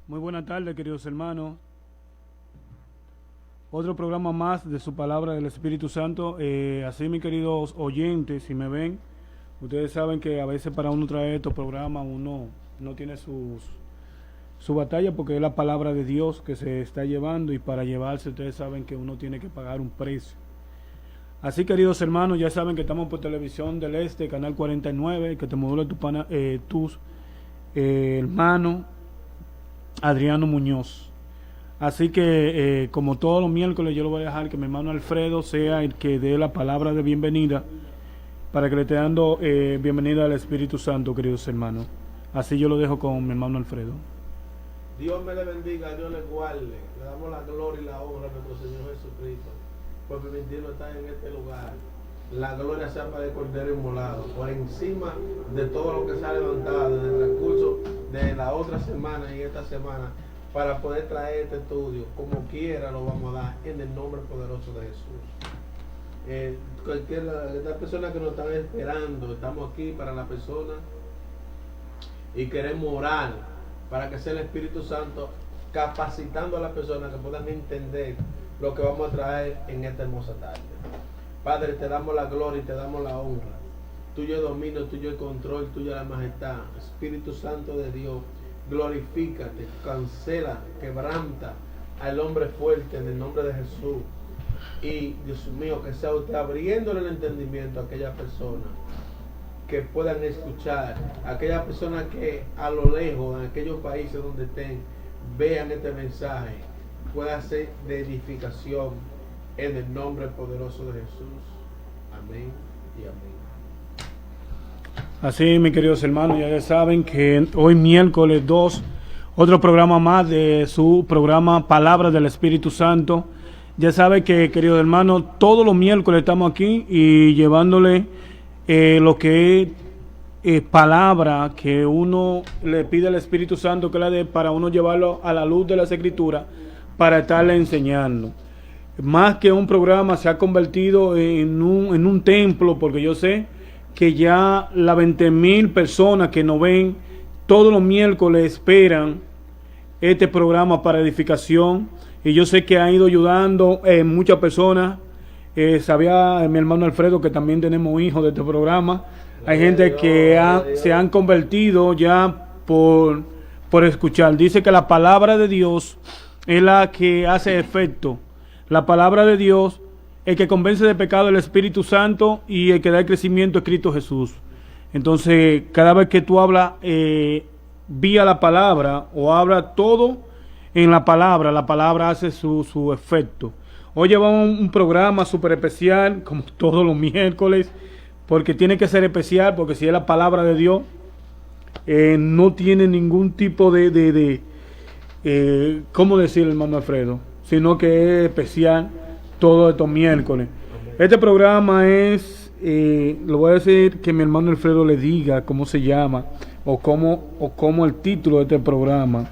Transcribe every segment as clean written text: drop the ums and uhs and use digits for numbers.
Muy buenas tardes, queridos hermanos. Otro programa más de su palabra del Espíritu Santo. Así, mis queridos oyentes, si me ven, ustedes saben que a veces para uno traer estos programas uno no tiene su batalla porque es la palabra de Dios que se está llevando y para llevarse ustedes saben que uno tiene que pagar un precio. Así, queridos hermanos, ya saben que estamos por Televisión del Este, Canal 49, que te modula tus hermano Adriano Muñoz. Así que, como todos los miércoles, yo lo voy a dejar que mi hermano Alfredo sea el que dé la palabra de bienvenida para que le esté dando bienvenida al Espíritu Santo, queridos hermanos. Así yo lo dejo con mi hermano Alfredo. Dios me le bendiga, Dios le guarde. Le damos la gloria y la honra a nuestro Señor Jesucristo por permitirnos estar en este lugar. La gloria sea para el Cordero Inmolado, por encima de todo lo que se ha levantado en el transcurso de la otra semana y esta semana, para poder traer este estudio, como quiera lo vamos a dar en el nombre poderoso de Jesús. Las personas que nos están esperando, estamos aquí para la persona y queremos orar para que sea el Espíritu Santo capacitando a las personas que puedan entender lo que vamos a traer en esta hermosa tarde. Padre, te damos la gloria y te damos la honra. Tuyo el dominio, tuyo el control, tuya la majestad. Espíritu Santo de Dios, glorifícate, cancela, quebranta al hombre fuerte en el nombre de Jesús. Y Dios mío, que sea usted abriéndole el entendimiento a aquellas personas que puedan escuchar, a aquellas personas que a lo lejos, en aquellos países donde estén, vean este mensaje, pueda ser de edificación en el nombre poderoso de Jesús. Amén y amén. Así, mis queridos hermanos, ya saben que hoy miércoles 2, otro programa más de su programa Palabra del Espíritu Santo. Ya saben que, queridos hermanos, todos los miércoles estamos aquí y llevándole lo que es palabra que uno le pide al Espíritu Santo que la dé para uno llevarlo a la luz de las Escrituras para estarle enseñando. Más que un programa se ha convertido en un templo, porque yo sé que ya las 20,000 personas que nos ven todos los miércoles esperan este programa para edificación, y yo sé que ha ido ayudando muchas personas. Sabía mi hermano Alfredo que también tenemos hijos de este programa. Hay gente que se han convertido ya por escuchar. Dice que la palabra de Dios es la que hace efecto. La palabra de Dios, el que convence de pecado, el Espíritu Santo, y el que da el crecimiento es Cristo Jesús. Entonces, cada vez que tú hablas vía la palabra o hablas todo en la palabra hace su efecto. Hoy llevamos un programa súper especial, como todos los miércoles, porque tiene que ser especial, porque si es la palabra de Dios, no tiene ningún tipo ¿cómo decir, hermano Alfredo? Sino que es especial todos estos miércoles. Este programa es, lo voy a decir que mi hermano Alfredo le diga cómo se llama, o cómo el título de este programa.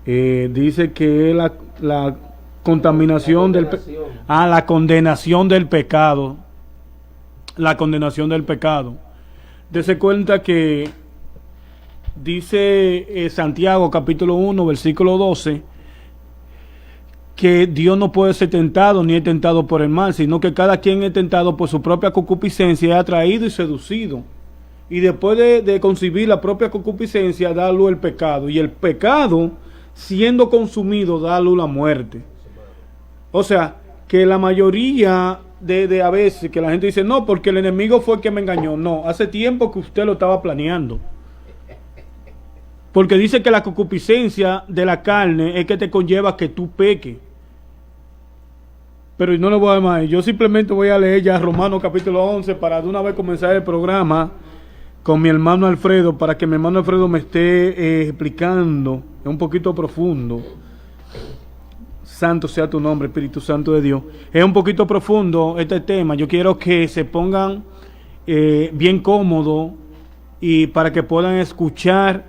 Dice que es la contaminación la condenación del pecado. La condenación del pecado. Dese cuenta que dice Santiago capítulo 1 versículo 12 que Dios no puede ser tentado ni es tentado por el mal, sino que cada quien es tentado por su propia concupiscencia, es atraído y seducido, y después de concebir la propia concupiscencia da luz el pecado, y el pecado siendo consumido da luz la muerte. O sea, que la mayoría de a veces que la gente dice, no, porque el enemigo fue el que me engañó. No, hace tiempo que usted lo estaba planeando. Porque dice que la concupiscencia de la carne es que te conlleva que tú peques. Pero no lo voy a dar más. Yo simplemente voy a leer ya Romanos capítulo 11 para de una vez comenzar el programa con mi hermano Alfredo, para que mi hermano Alfredo me esté explicando. Es un poquito profundo. Santo sea tu nombre, Espíritu Santo de Dios. Es un poquito profundo este tema. Yo quiero que se pongan bien cómodos y para que puedan escuchar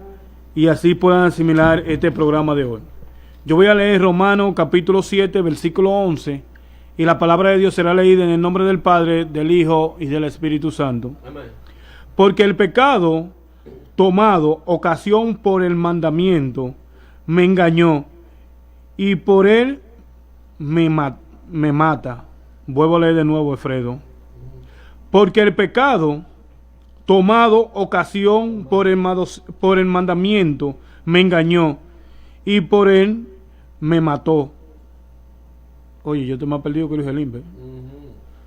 y así puedan asimilar este programa de hoy. Yo voy a leer Romanos capítulo 7, versículo 11, y la palabra de Dios será leída en el nombre del Padre, del Hijo y del Espíritu Santo. Amén. Porque el pecado, tomado ocasión por el mandamiento, me engañó y por él me mata. Vuelvo a leer de nuevo, Alfredo. Porque el pecado, tomado ocasión por el mandamiento, me engañó y por él me mató. Oye, yo estoy más perdido que Luis Elimbe.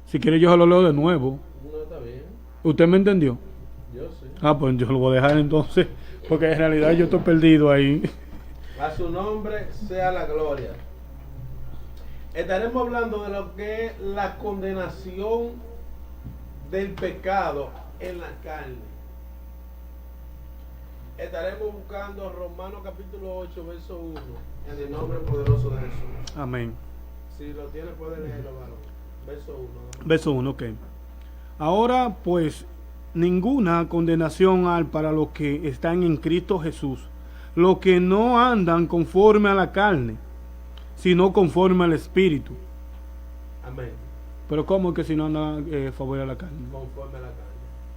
Si quiere yo se lo leo de nuevo. No, está bien. ¿Usted me entendió? Yo sí. Ah, pues yo lo voy a dejar entonces, porque en realidad yo estoy perdido ahí. A su nombre sea la gloria. Estaremos hablando de lo que es la condenación del pecado en la carne. Estaremos buscando Romanos capítulo 8, verso 1, en el nombre poderoso de Jesús. Amén. Si lo tiene, puede leerlo, varón. Verso 1. Verso 1, ok. Ahora pues, ninguna condenación hay para los que están en Cristo Jesús, los que no andan conforme a la carne, sino conforme al Espíritu. Amén. Pero ¿cómo es que si no anda a favor de la carne? Conforme a la carne.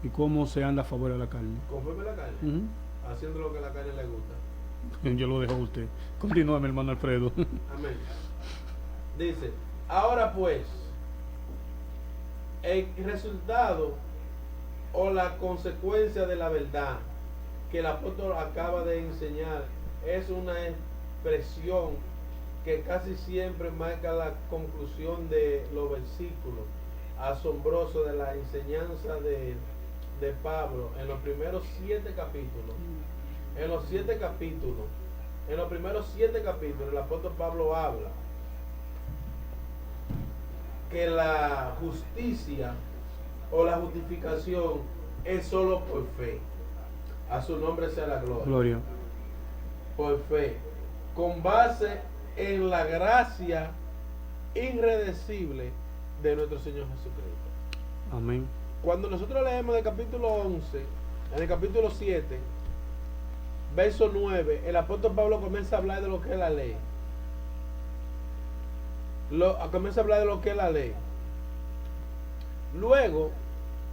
¿Y cómo se anda a favor de la carne? Conforme a la carne. Ujú. Haciendo lo que a la carne le gusta. Yo lo dejo a usted. Continúa, mi hermano Alfredo. Amén. Dice, ahora pues, el resultado o la consecuencia de la verdad que el apóstol acaba de enseñar es una expresión que casi siempre marca la conclusión de los versículos asombrosos de la enseñanza de Pablo en los primeros 7 capítulos. En los primeros 7 capítulos, el apóstol Pablo habla que la justicia o la justificación es solo por fe. A su nombre sea la gloria. Gloria. Por fe, con base en la gracia irredecible de nuestro Señor Jesucristo. Amén. Cuando nosotros leemos el capítulo 11, en el capítulo 7, verso 9, el apóstol Pablo comienza a hablar de lo que es la ley. Comienza a hablar de lo que es la ley. Luego,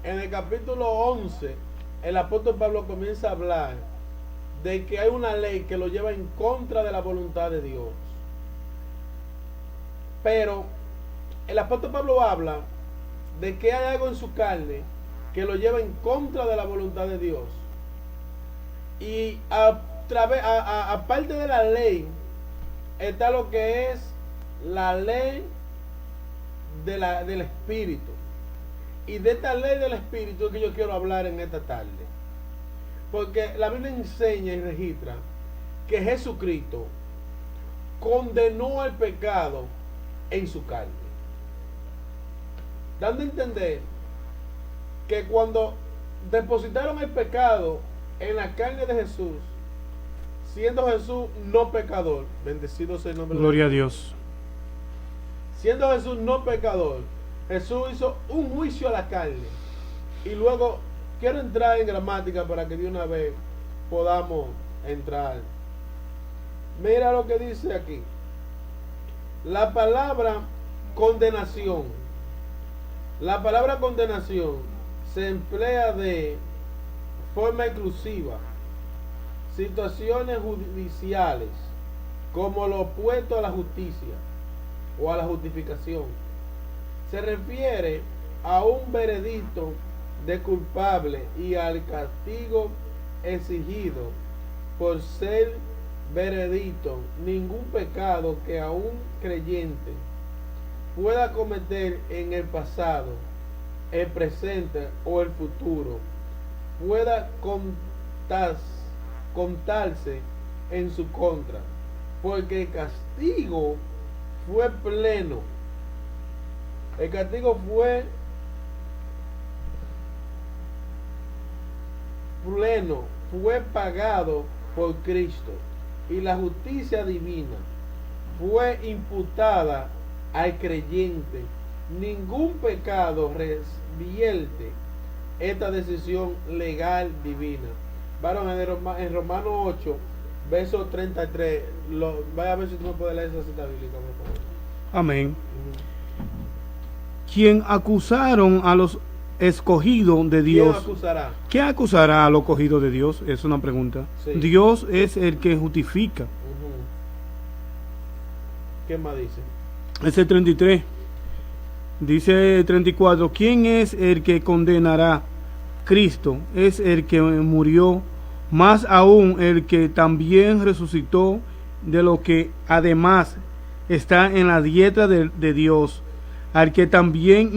en el capítulo 11, el apóstol Pablo comienza a hablar de que hay una ley que lo lleva en contra de la voluntad de Dios. Pero el apóstol Pablo habla de que hay algo en su carne que lo lleva en contra de la voluntad de Dios. Y aparte de la ley, está lo que es la ley del Espíritu. Y de esta ley del Espíritu es que yo quiero hablar en esta tarde. Porque la Biblia enseña y registra que Jesucristo condenó el pecado en su carne, dando a entender que cuando depositaron el pecado en la carne de Jesús, siendo Jesús no pecador, bendecido sea el nombre de Dios. Gloria a Dios. Siendo Jesús no pecador, Jesús hizo un juicio a la carne. Y luego quiero entrar en gramática para que de una vez podamos entrar. Mira lo que dice aquí. La palabra condenación. La palabra condenación se emplea de forma exclusiva situaciones judiciales como lo opuesto a la justicia o a la justificación. Se refiere a un veredicto de culpable y al castigo exigido por ser veredicto. Ningún pecado que a un creyente pueda cometer en el pasado, el presente o el futuro pueda contarse en su contra, porque el castigo fue pleno. El castigo fue pleno, fue pagado por Cristo, y la justicia divina fue imputada al creyente. Ningún pecado revierte esta decisión legal divina. Varón, en Romanos 8, verso 33, vaya a ver si tú me puedes leer esa cita bíblica, por favor. Amén. Quien acusaron a los escogidos de Dios. ¿Quién acusará? ¿Qué acusará a los escogidos de Dios? Es una pregunta. Sí. Dios es el que justifica. ¿Qué más dice? Ese 33. Dice 34. ¿Quién es el que condenará? Cristo es el que murió, más aún el que también resucitó, de lo que además está en la diestra de Dios, al que también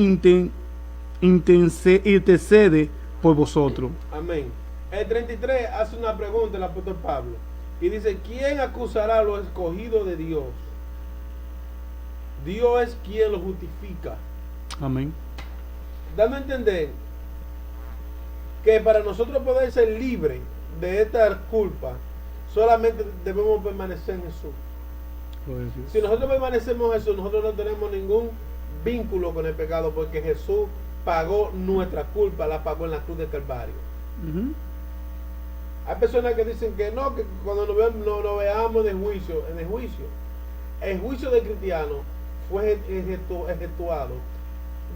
intercede por vosotros. Amén. El 33 hace una pregunta el apóstol Pablo y dice: ¿quién acusará a los escogidos de Dios? Dios es quien lo justifica. Amén. Dando a entender que para nosotros poder ser libres de esta culpa, solamente debemos permanecer en Jesús. Si nosotros permanecemos en Jesús, nosotros no tenemos ningún vínculo con el pecado, porque Jesús pagó nuestra culpa, la pagó en la cruz del Calvario. Hay personas que dicen que no, que cuando nos veamos en el juicio del cristiano fue efectuado.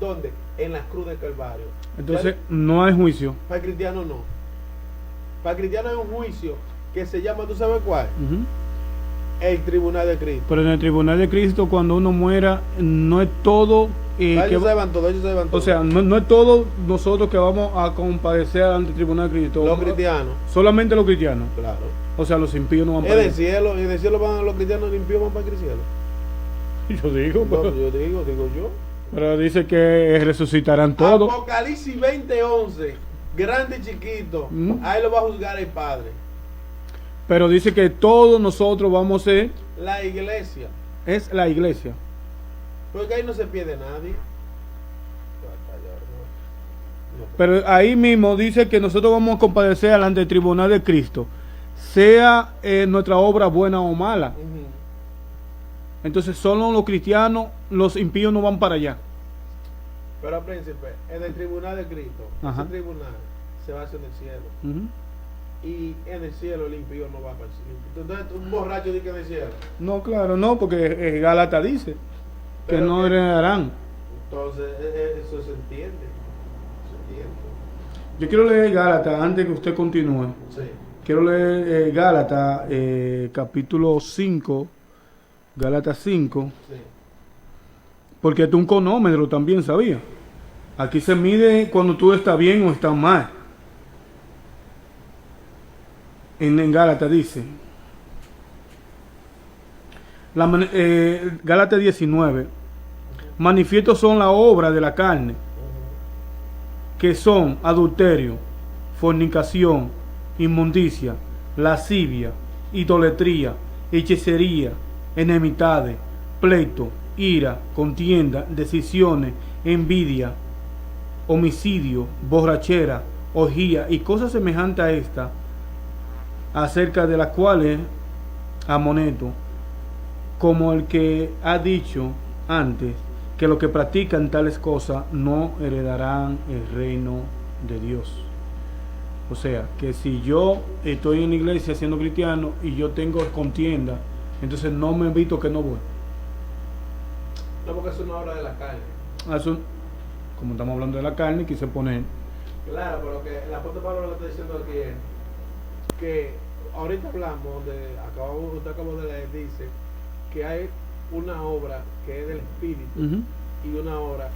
¿Dónde? En la cruz del Calvario. Entonces no hay juicio. Para el cristiano no. Para el cristiano hay un juicio que se llama, ¿tú sabes cuál? El tribunal de Cristo. Pero en el tribunal de Cristo, cuando uno muera, no es todo. Ellos se van todos. O sea, no es todo nosotros que vamos a compadecer ante el tribunal de Cristo. Los cristianos. Solamente los cristianos. Claro. O sea, los impíos no van para el cielo. En el cielo van los cristianos, los impíos van para el cielo. Yo digo, no, yo digo yo. Pero dice que resucitarán todos. Apocalipsis 20:11, grande y chiquito, ahí lo va a juzgar el Padre. Pero dice que todos nosotros vamos a ser la iglesia. Es la iglesia. Porque ahí no se pierde nadie. Pero ahí mismo dice que nosotros vamos a compadecer ante el tribunal de Cristo, sea nuestra obra buena o mala. Entonces solo los cristianos, los impíos no van para allá. Pero príncipe, en el tribunal de Cristo, ese tribunal se va hacia el cielo. Y en el cielo el impío no va para el cielo. Entonces un borracho dice que en el cielo. No, claro, no, porque Gálatas dice que pero no heredarán. Entonces eso se entiende. Yo quiero leer Gálatas antes que usted continúe. Sí. Quiero leer Gálatas capítulo 5. Gálatas 5. Sí. Porque es un cronómetro también, ¿sabía? Aquí se mide cuando tú estás bien o estás mal. En Gálatas dice, Gálatas 19, manifiestos son las obras de la carne, que son adulterio, fornicación, inmundicia, lascivia, idolatría, hechicería, enemistades, pleito, ira, contienda, decisiones, envidia, homicidio, borrachera, orgía y cosas semejantes a esta, acerca de las cuales amonesto, como el que ha dicho antes, que los que practican tales cosas no heredarán el reino de Dios. O sea, que si yo estoy en la iglesia siendo cristiano y yo tengo contienda, entonces no me invito que no voy. No, porque es una obra de la carne. Eso, como estamos hablando de la carne, quise poner. Claro, pero que el apóstol Pablo lo que está diciendo aquí es que ahorita hablamos usted acabó de leer, dice que hay una obra que es del Espíritu y una obra.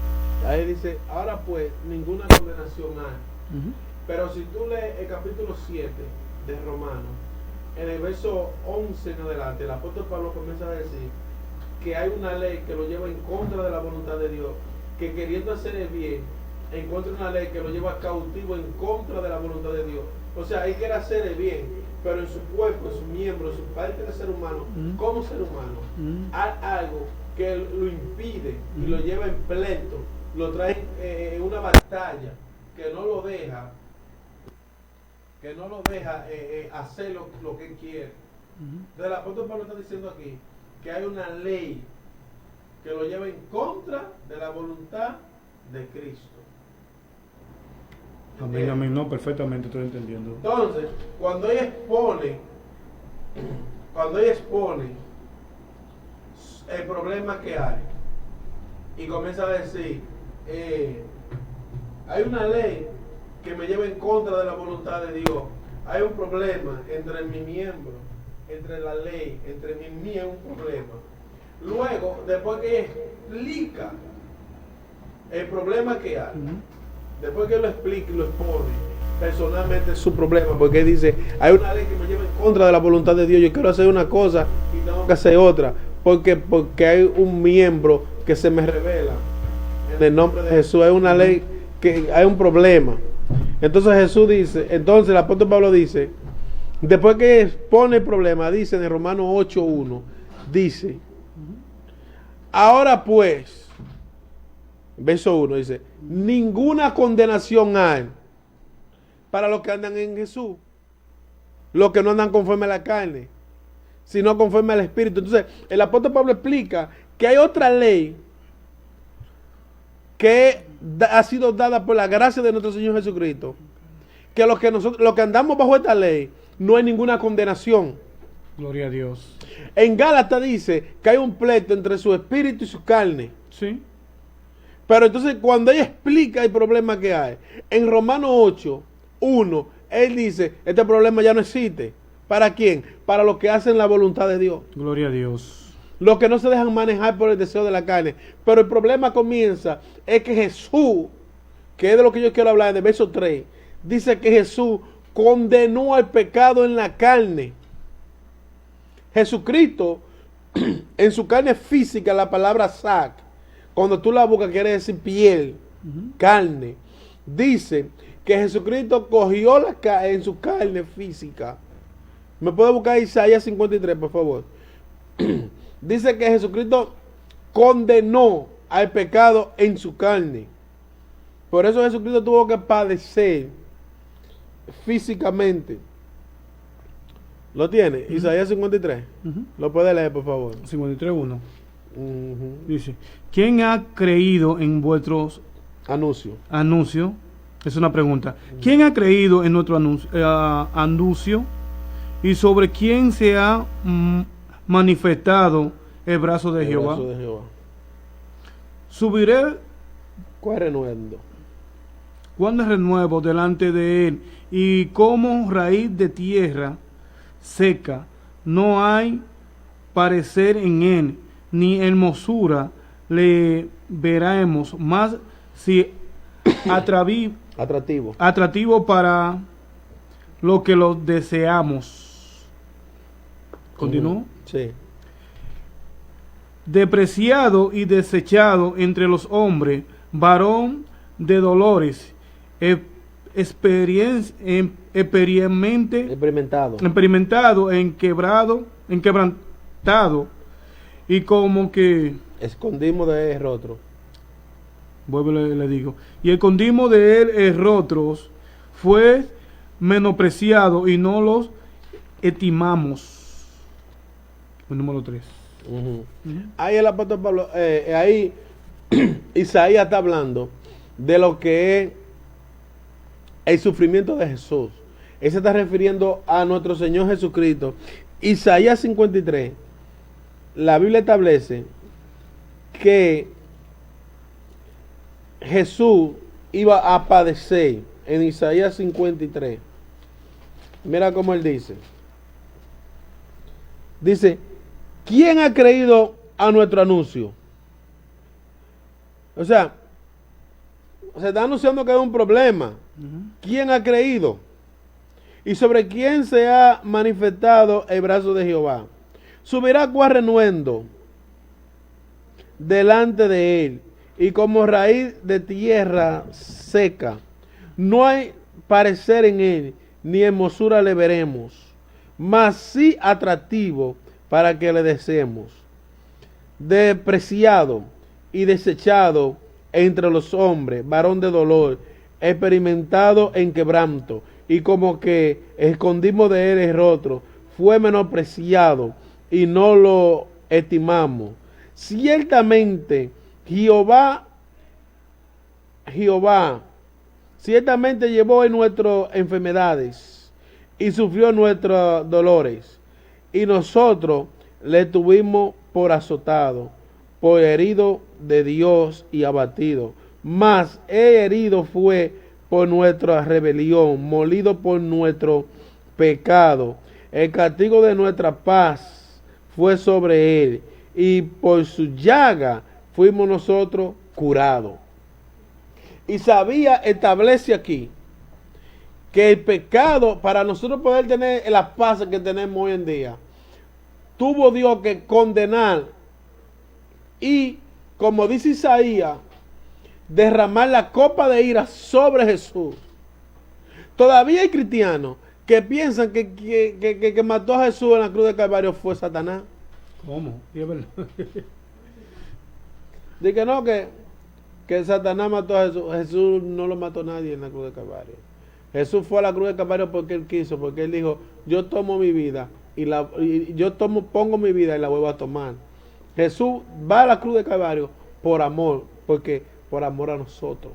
Ahí dice, ahora pues, ninguna condenación hay. Pero si tú lees el capítulo 7 de Romanos, en el verso 11 en adelante, el apóstol Pablo comienza a decir que hay una ley que lo lleva en contra de la voluntad de Dios, que queriendo hacer el bien, encuentra una ley que lo lleva cautivo en contra de la voluntad de Dios. O sea, él quiere hacer el bien, pero en su cuerpo, en su miembro, en su parte de ser humano, como ser humano, hay algo que lo impide y lo lleva en pleito, lo trae en una batalla que no lo deja hacer lo que él quiere. Entonces el apóstol Pablo está diciendo aquí que hay una ley que lo lleva en contra de la voluntad de Cristo. Amén, amén, no, perfectamente estoy entendiendo. Entonces, cuando ella expone el problema que hay y comienza a decir, hay una ley que me lleva en contra de la voluntad de Dios, hay un problema entre mi miembro, entre la ley, entre mí hay un problema. Luego, después que explica el problema que hay, después que lo explica y lo expone personalmente su problema, porque dice, hay una ley que me lleva en contra de la voluntad de Dios, yo quiero hacer una cosa y tengo que hacer otra, porque hay un miembro que se me revela en el nombre de Jesús, hay una ley que hay un problema. Entonces Jesús dice, entonces el apóstol Pablo dice, después que expone el problema, dice en Romanos 8:1, dice, ahora pues, verso 1 dice, ninguna condenación hay para los que andan en Jesús, los que no andan conforme a la carne, sino conforme al Espíritu. Entonces, el apóstol Pablo explica que hay otra ley que ha sido dada por la gracia de nuestro Señor Jesucristo, que los que andamos bajo esta ley, no hay ninguna condenación. Gloria a Dios. En Gálatas dice que hay un pleito entre su espíritu y su carne. Sí. Pero entonces cuando ella explica el problema que hay, en Romanos 8:1, él dice, este problema ya no existe. ¿Para quién? Para los que hacen la voluntad de Dios. Gloria a Dios. Los que no se dejan manejar por el deseo de la carne. Pero el problema comienza, es que Jesús, que es de lo que yo quiero hablar en el verso 3, dice que Jesús condenó al pecado en la carne. Jesucristo, en su carne física, la palabra sac, cuando tú la buscas quiere decir piel, carne. Dice que Jesucristo cogió en su carne física. ¿Me puede buscar Isaías 53, por favor? Dice que Jesucristo condenó al pecado en su carne. Por eso Jesucristo tuvo que padecer físicamente. ¿Lo tiene? Isaías 53. ¿Lo puede leer, por favor? 53:1. Dice, ¿quién ha creído en vuestros anuncios? Es una pregunta. ¿Quién ha creído en nuestro anuncio? ¿Y sobre quién se ha manifestado el brazo de Jehová? Subiré cuando renuevo delante de él, y como raíz de tierra seca, no hay parecer en él, ni hermosura le veremos, más si atractivo para lo que lo deseamos. ¿Continúo? Sí. Despreciado y desechado entre los hombres, varón de dolores, experimentado, quebrantado, y como que escondimos de él rostro. Vuelvo le digo. Y escondimos de él el rostro, fue menospreciado y no los estimamos. El número 3. Ahí el apóstol Pablo, ahí Isaías está hablando de lo que es el sufrimiento de Jesús. Él se está refiriendo a nuestro Señor Jesucristo. Isaías 53, la Biblia establece que Jesús iba a padecer. En Isaías 53, mira cómo él dice. Dice, ¿quién ha creído a nuestro anuncio? O sea, se está anunciando que hay un problema. ¿Quién ha creído? ¿Y sobre quién se ha manifestado el brazo de Jehová? Subirá cual renuendo delante de él, y como raíz de tierra seca. No hay parecer en él, ni hermosura le veremos, mas sí atractivo para que le deseemos. Despreciado y desechado entre los hombres, varón de dolor, experimentado en quebranto, y como que escondimos de él el rostro, fue menospreciado y no lo estimamos. Ciertamente Jehová ciertamente llevó en nuestras enfermedades y sufrió nuestros dolores, y nosotros le tuvimos por azotado, por herido de Dios y abatido. Mas herido fue por nuestra rebelión, molido por nuestro pecado. El castigo de nuestra paz fue sobre él, y por su llaga fuimos nosotros curados. Isaías establece aquí que el pecado, para nosotros poder tener la paz que tenemos hoy en día, tuvo Dios que condenar y, como dice Isaías, derramar la copa de ira sobre Jesús. Todavía hay cristianos que piensan que mató a Jesús en la cruz de Calvario fue Satanás. ¿Cómo? Sí, es verdad. Dice que no, que Satanás mató a Jesús. Jesús no lo mató nadie en la cruz de Calvario. Jesús fue a la cruz de Calvario porque él quiso, porque él dijo, yo tomo mi vida pongo mi vida y la vuelvo a tomar. Jesús va a la cruz de Calvario por amor, porque por amor a nosotros.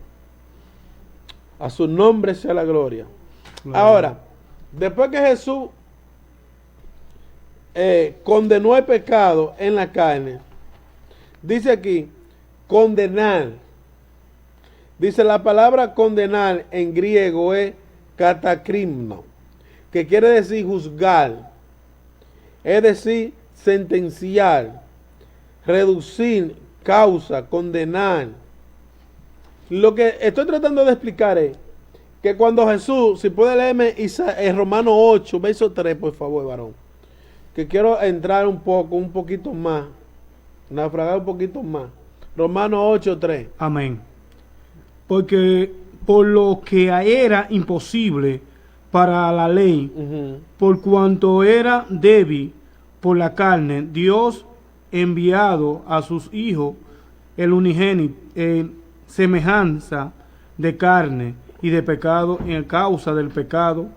A su nombre sea la gloria. Ahora, después que Jesús condenó el pecado en la carne, dice aquí, condenar. Dice la palabra condenar en griego es katakrimno, que quiere decir juzgar, es decir, sentenciar, reducir, causa, condenar. Lo que estoy tratando de explicar es que cuando Jesús, si puede leerme Romanos 8, verso 3, por favor, varón, que quiero entrar un poquito más, naufragar un poquito más. Romanos 8, 3. Amén. Porque por lo que era imposible para la ley, por cuanto era débil por la carne, Dios enviado a sus hijos el unigénito en semejanza de carne y de pecado en causa del pecado,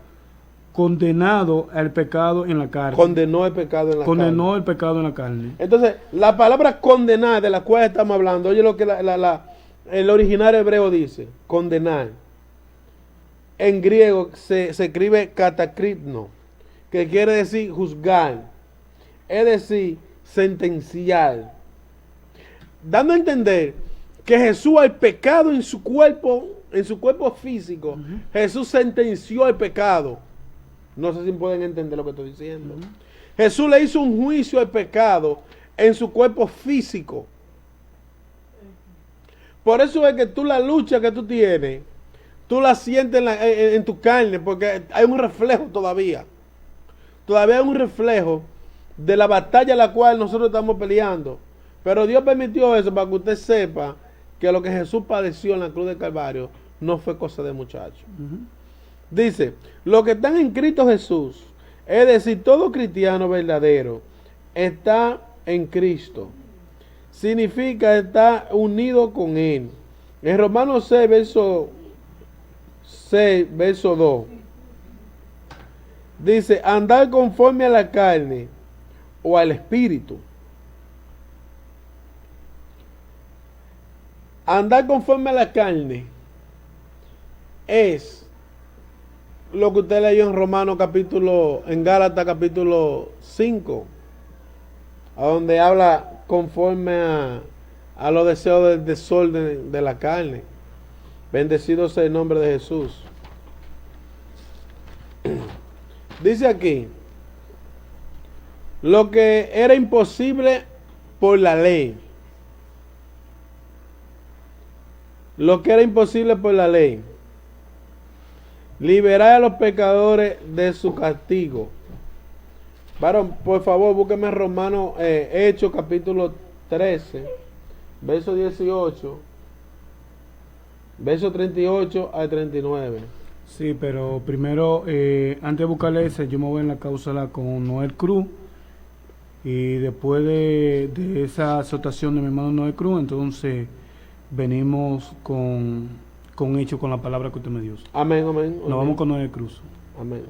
condenado al pecado en la carne. Condenó el pecado en la carne. Condenó el pecado en la carne. Entonces, la palabra condenar de la cual estamos hablando, oye lo que el original hebreo dice, condenar. En griego se escribe katakritno, que quiere decir juzgar, es decir, sentenciar. Dando a entender que Jesús al pecado en su cuerpo físico, Jesús sentenció el pecado. No sé si pueden entender lo que estoy diciendo. Jesús le hizo un juicio al pecado en su cuerpo físico. Por eso es que tú la lucha que tú tienes, tú la sientes en tu carne, porque hay un reflejo todavía. Todavía hay un reflejo de la batalla a la cual nosotros estamos peleando. Pero Dios permitió eso para que usted sepa que lo que Jesús padeció en la cruz de Calvario no fue cosa de muchacho. Dice, los que están en Cristo Jesús, es decir, todo cristiano verdadero está en Cristo. Significa estar unido con Él. En Romanos 6, verso 2, dice, andar conforme a la carne o al espíritu. Andar conforme a la carne es lo que usted leyó en Gálatas capítulo 5, a donde habla conforme a los deseos del desorden de la carne. Bendecido sea el nombre de Jesús. Dice aquí, lo que era imposible por la ley. Lo que era imposible por la ley. Liberar a los pecadores de su castigo. Varón, por favor, búsqueme Romanos, Hechos capítulo 13, verso 18, verso 38 al 39. Sí, pero primero, antes de buscarle ese, yo me voy en la causa con Noel Cruz. Y después de esa exhortación de mi hermano Noel Cruz, entonces venimos con Hechos, con la palabra que usted me dio. Amén, amén. Nos vamos con Noel Cruz. Amén.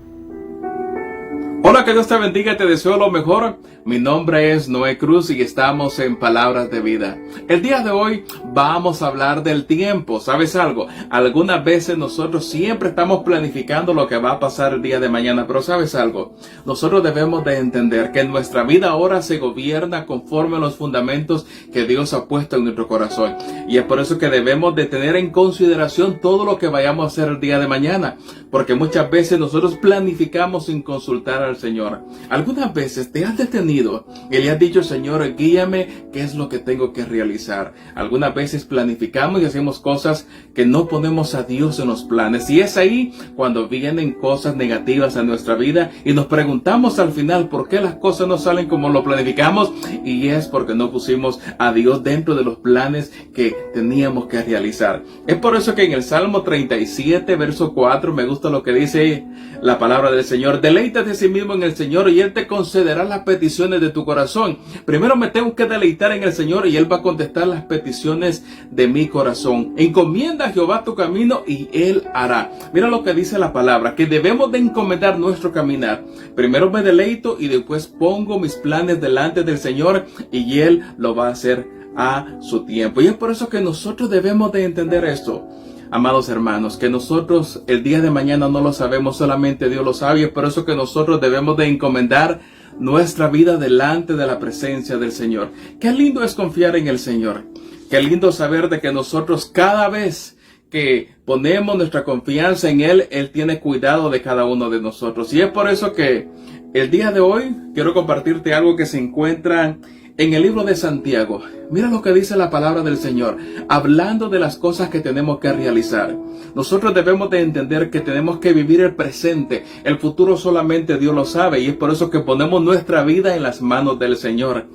Hola, que Dios te bendiga y te deseo lo mejor. Mi nombre es Noé Cruz y estamos en Palabras de Vida. El día de hoy vamos a hablar del tiempo. ¿Sabes algo? Algunas veces nosotros siempre estamos planificando lo que va a pasar el día de mañana, pero ¿sabes algo? Nosotros debemos de entender que nuestra vida ahora se gobierna conforme a los fundamentos que Dios ha puesto en nuestro corazón. Y es por eso que debemos de tener en consideración todo lo que vayamos a hacer el día de mañana, porque muchas veces nosotros planificamos sin consultar al Señor. Algunas veces te has detenido y le has dicho: Señor, guíame, ¿qué es lo que tengo que realizar? Algunas veces planificamos y hacemos cosas que no ponemos a Dios en los planes, y es ahí cuando vienen cosas negativas a nuestra vida y nos preguntamos al final por qué las cosas no salen como lo planificamos, y es porque no pusimos a Dios dentro de los planes que teníamos que realizar. Es por eso que en el Salmo 37 verso 4 me gusta lo que dice la palabra del Señor: deleítate de sí mismo en el Señor y Él te concederá las peticiones de tu corazón. Primero me tengo que deleitar en el Señor y Él va a contestar las peticiones de mi corazón. Encomienda a Jehová tu camino y Él hará. Mira lo que dice la palabra, que debemos de encomendar nuestro caminar. Primero me deleito y después pongo mis planes delante del Señor y Él lo va a hacer a su tiempo. Y es por eso que nosotros debemos de entender esto, amados hermanos, que nosotros el día de mañana no lo sabemos, solamente Dios lo sabe. Y es por eso que nosotros debemos de encomendar nuestra vida delante de la presencia del Señor. Qué lindo es confiar en el Señor. Qué lindo saber de que nosotros cada vez que ponemos nuestra confianza en Él, Él tiene cuidado de cada uno de nosotros. Y es por eso que el día de hoy quiero compartirte algo que se encuentra en el libro de Santiago. Mira lo que dice la palabra del Señor, hablando de las cosas que tenemos que realizar. Nosotros debemos de entender que tenemos que vivir el presente. El futuro solamente Dios lo sabe, y es por eso que ponemos nuestra vida en las manos del Señor.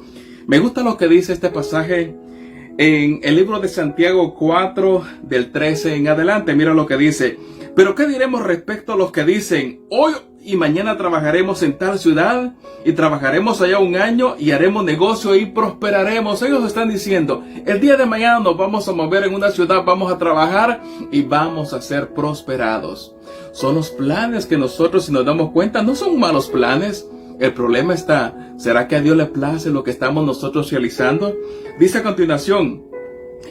Me gusta lo que dice este pasaje en el libro de Santiago 4, del 13 en adelante. Mira lo que dice: pero ¿qué diremos respecto a los que dicen: hoy y mañana trabajaremos en tal ciudad y trabajaremos allá un año y haremos negocio y prosperaremos? Ellos están diciendo: el día de mañana nos vamos a mover en una ciudad, vamos a trabajar y vamos a ser prosperados. Son los planes que nosotros, si nos damos cuenta, no son malos planes. El problema está, ¿será que a Dios le place lo que estamos nosotros realizando? Dice a continuación: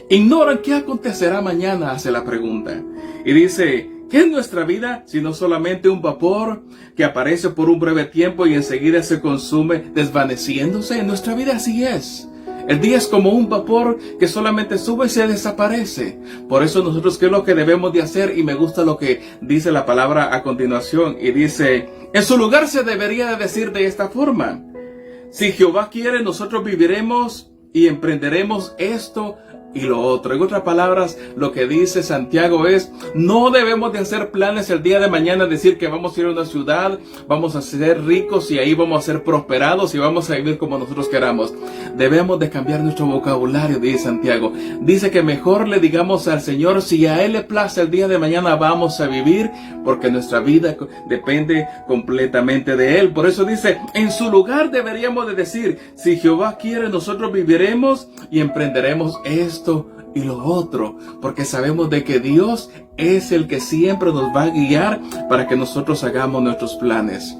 ignoran qué acontecerá mañana, hace la pregunta. Y dice: ¿qué es nuestra vida sino solamente un vapor que aparece por un breve tiempo y enseguida se consume desvaneciéndose? Nuestra vida así es. El día es como un vapor que solamente sube y se desaparece. Por eso nosotros, ¿qué es lo que debemos de hacer? Y me gusta lo que dice la palabra a continuación. Y dice: en su lugar se debería de decir de esta forma: si Jehová quiere, nosotros viviremos y emprenderemos esto y lo otro. En otras palabras, lo que dice Santiago es: no debemos de hacer planes el día de mañana, decir que vamos a ir a una ciudad, vamos a ser ricos y ahí vamos a ser prosperados y vamos a vivir como nosotros queramos. Debemos de cambiar nuestro vocabulario, dice Santiago. Dice que mejor le digamos al Señor: si a Él le place, el día de mañana vamos a vivir, porque nuestra vida depende completamente de Él. Por eso dice: en su lugar deberíamos de decir: si Jehová quiere, nosotros viviremos y emprenderemos esto y lo otro, porque sabemos de que Dios es el que siempre nos va a guiar para que nosotros hagamos nuestros planes.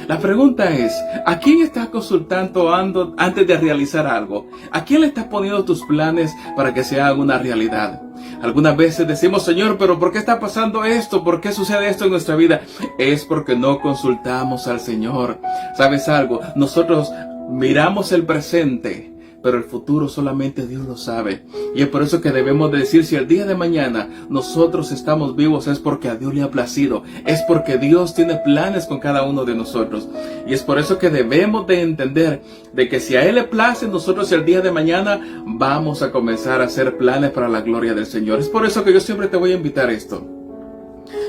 La pregunta es: ¿a quién estás consultando antes de realizar algo? ¿A quién le estás poniendo tus planes para que se haga una realidad? Algunas veces decimos: Señor, pero ¿por qué está pasando esto? ¿Por qué sucede esto en nuestra vida? Es porque no consultamos al Señor. ¿Sabes algo? Nosotros miramos el presente, pero el futuro solamente Dios lo sabe. Y es por eso que debemos de decir: si el día de mañana nosotros estamos vivos, es porque a Dios le ha placido, es porque Dios tiene planes con cada uno de nosotros. Y es por eso que debemos de entender de que si a Él le place, nosotros el día de mañana vamos a comenzar a hacer planes para la gloria del Señor. Es por eso que yo siempre te voy a invitar a esto: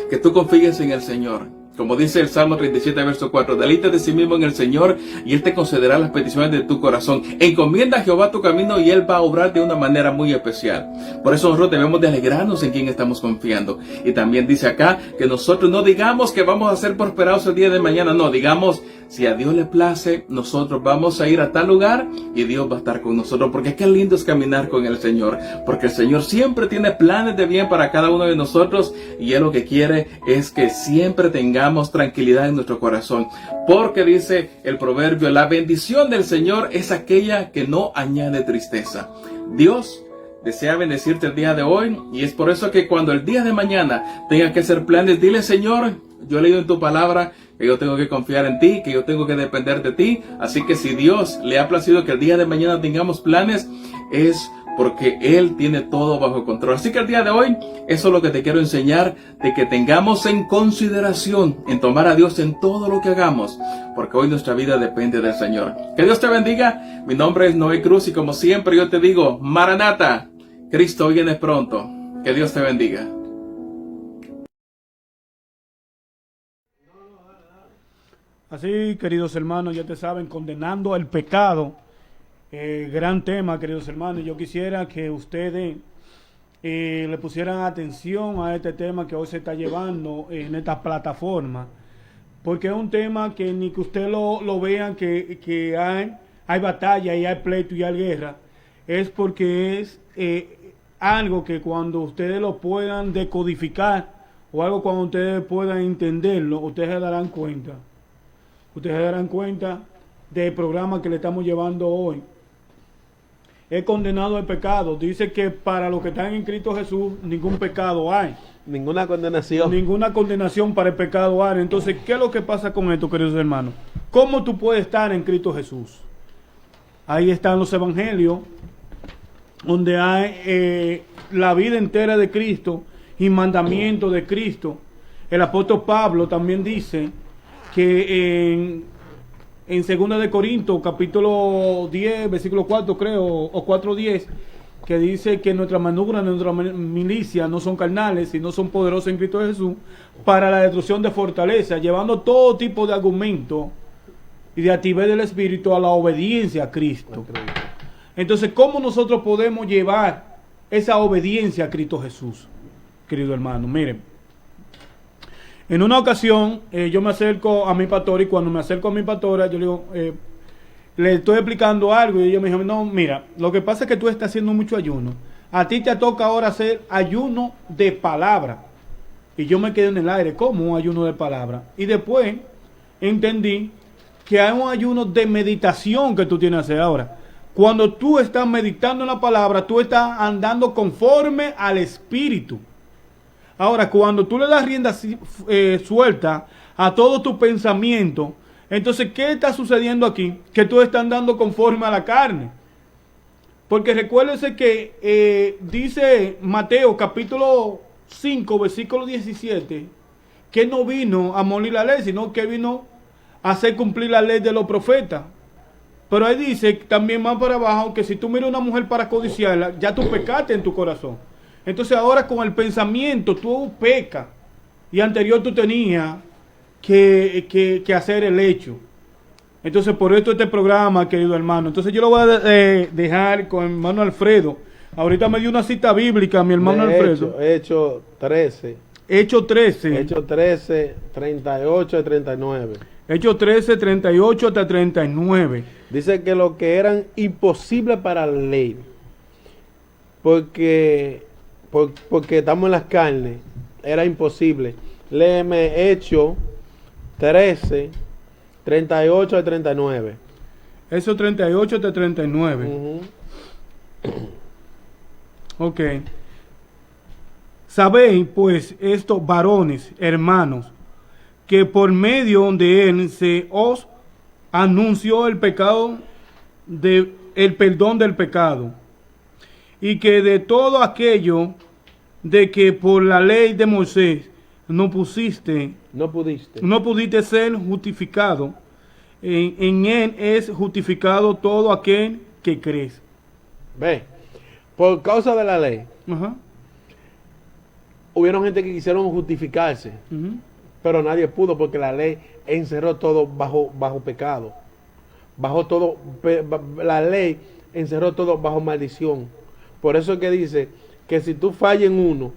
que tú confíes en el Señor. Como dice el Salmo 37, verso 4, deleítate de sí mismo en el Señor y Él te concederá las peticiones de tu corazón. Encomienda a Jehová tu camino y Él va a obrar de una manera muy especial. Por eso nosotros debemos de alegrarnos en quien estamos confiando. Y también dice acá que nosotros no digamos que vamos a ser prosperados el día de mañana. No, digamos: si a Dios le place, nosotros vamos a ir a tal lugar y Dios va a estar con nosotros. Porque qué lindo es caminar con el Señor. Porque el Señor siempre tiene planes de bien para cada uno de nosotros. Y Él lo que quiere es que siempre tengamos tranquilidad en nuestro corazón. Porque dice el proverbio: la bendición del Señor es aquella que no añade tristeza. Dios desea bendecirte el día de hoy, y es por eso que cuando el día de mañana tenga que hacer planes, dile: Señor, yo he leído en tu palabra que yo tengo que confiar en ti, que yo tengo que depender de ti. Así que si Dios le ha placido que el día de mañana tengamos planes, es porque Él tiene todo bajo control. Así que el día de hoy, eso es lo que te quiero enseñar, de que tengamos en consideración, en tomar a Dios en todo lo que hagamos, porque hoy nuestra vida depende del Señor. Que Dios te bendiga. Mi nombre es Noé Cruz y como siempre yo te digo: Maranata, Cristo viene pronto. Que Dios te bendiga. Así, queridos hermanos, ya te saben, condenando el pecado. Gran tema, queridos hermanos. Yo quisiera que ustedes le pusieran atención a este tema que hoy se está llevando en esta plataforma, porque es un tema que ni que usted lo vean que hay batalla y hay pleito y hay guerra, es porque es algo que cuando ustedes lo puedan decodificar o algo cuando ustedes puedan entenderlo, ustedes se darán cuenta. Ustedes se darán cuenta del programa que le estamos llevando hoy. Es condenado el pecado. Dice que para los que están en Cristo Jesús, ningún pecado hay. Ninguna condenación. Ninguna condenación para el pecado hay. Entonces, ¿qué es lo que pasa con esto, queridos hermanos? ¿Cómo tú puedes estar en Cristo Jesús? Ahí están los evangelios, donde hay la vida entera de Cristo y mandamiento de Cristo. El apóstol Pablo también dice que en 2 de Corintios, capítulo 10, versículo 4 creo, o 4:10, que dice que nuestra manubra, nuestra milicia no son carnales, sino son poderosos en Cristo Jesús, para la destrucción de fortaleza, llevando todo tipo de argumentos y de actividad del Espíritu a la obediencia a Cristo. Entonces, ¿cómo nosotros podemos llevar esa obediencia a Cristo Jesús, querido hermano? Miren, en una ocasión yo me acerco a mi pastora, y cuando me acerco a mi pastora, yo le digo, le estoy explicando algo, y ella me dijo: no, mira, lo que pasa es que tú estás haciendo mucho ayuno. A ti te toca ahora hacer ayuno de palabra. Y yo me quedé en el aire, ¿cómo un ayuno de palabra? Y después entendí que hay un ayuno de meditación que tú tienes que hacer ahora. Cuando tú estás meditando en la palabra, tú estás andando conforme al Espíritu. Ahora, cuando tú le das rienda suelta a todo tu pensamiento, entonces, ¿qué está sucediendo aquí? Que tú estás andando conforme a la carne. Porque recuérdense que dice Mateo capítulo 5, versículo 17, que no vino a morir la ley, sino que vino a hacer cumplir la ley de los profetas. Pero ahí dice también más para abajo que si tú miras a una mujer para codiciarla, ya tú pecaste en tu corazón. Entonces ahora con el pensamiento tú pecas, y anterior tú tenías que hacer el hecho. Entonces por esto este programa, querido hermano. Entonces yo lo voy a dejar con mi hermano Alfredo. Ahorita me dio una cita bíblica mi hermano Alfredo. Hecho 13. Hecho 13. Hecho 13, 38 y 39. Hecho 13, 38 hasta 39. Dice que lo que eran imposibles para la ley, porque estamos en las carnes, era imposible. Léeme Hecho 13, 38 a 39. Eso 38 hasta 39. Ok. Sabéis pues esto, varones, hermanos, que por medio de él se os anunció el pecado, el perdón del pecado, y que de todo aquello de que por la ley de Moisés no pudiste ser justificado, en él es justificado todo aquel que crees. Ve, por causa de la ley, hubieron gente que quisieron justificarse, pero nadie pudo, porque la ley encerró todo bajo pecado. La ley encerró todo bajo maldición. Por eso es que dice que si tú fallas en uno,